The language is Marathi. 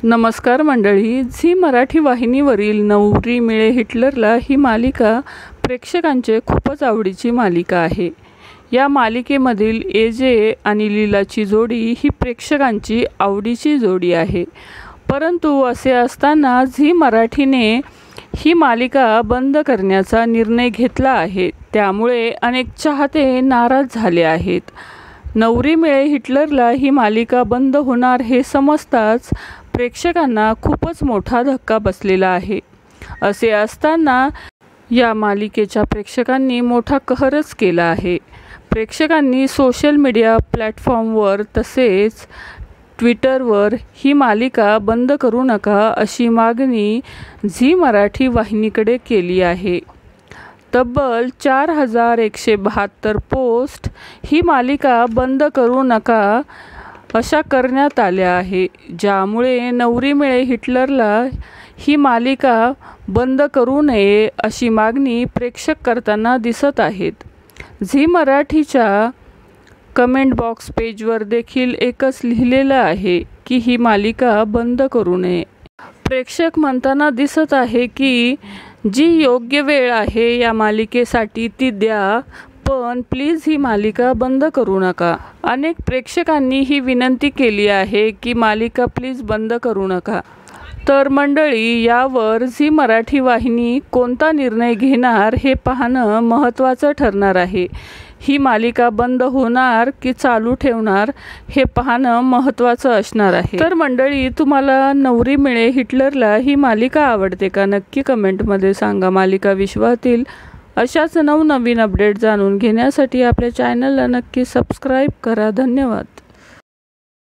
नमस्कार मंडळी, झी मराठी वाहिनीवरील नवरी मिळे हिटलरला ही मालिका प्रेक्षकांचे खूपच आवडीची मालिका आहे। या मालिकेमधील एजे आणि लीलाची जोडी ही प्रेक्षकांची आवडीची जोडी आहे। परंतु असे असताना झी मराठीने ही मालिका बंद करण्याचा निर्णय घेतला आहे। त्यामुळे अनेक चाहते नाराज झाले आहेत। नवरी मिळे हिटलरला ही मालिका बंद होणार हे समजताच प्रेक्षकांना खूपच मोठा धक्का बसलेला आहे। असे असताना या मालिकेच्या प्रेक्षकांनी मोठा कहरच केला आहे। प्रेक्षकांनी सोशल मीडिया प्लॅटफॉर्मवर तसेच ट्विटरवर ही मालिका बंद करू नका अशी मागणी झी मराठी वाहिनीकडे केली आहे। तब्बल 4172 पोस्ट ही मालिका बंद करू नका अशा करण्यात आल्या आहे, ज्यामुळे नवरी मिळे हिटलरला ही मालिका बंद करू नये अशी मागणी प्रेक्षक करताना दिसत आहेत। झी मराठीच्या कमेंट बॉक्स पेजवर देखील एकच लिहिलेलं आहे की ही मालिका बंद करू नये। प्रेक्षक म्हणताना दिसत आहे की जी योग्य वेळ आहे या मालिकेसाठी ती द्या, पण प्लीज ही मालिका बंद करू नका। अनेक प्रेक्षकांनी ही विनंती केली आहे की मालिका प्लीज बंद करू नका। तर मंडळी, यावर झी मराठी वाहिनी कोणता निर्णय घेणार हे पाहणं महत्त्वाचं ठरणार आहे। ही मालिका बंद होणार की चालू ठेवणार हे पाहणं महत्त्वाचं असणार आहे। तर मंडळी, तुम्हाला नवरी मिळे हिटलरला ही मालिका आवडते का? नक्की कमेंटमध्ये सांगा। मालिका विश्वातील अशाच नवनवीन अपडेट जाणून घेण्यासाठी आपल्या चॅनलला नक्की सबस्क्राईब करा। धन्यवाद।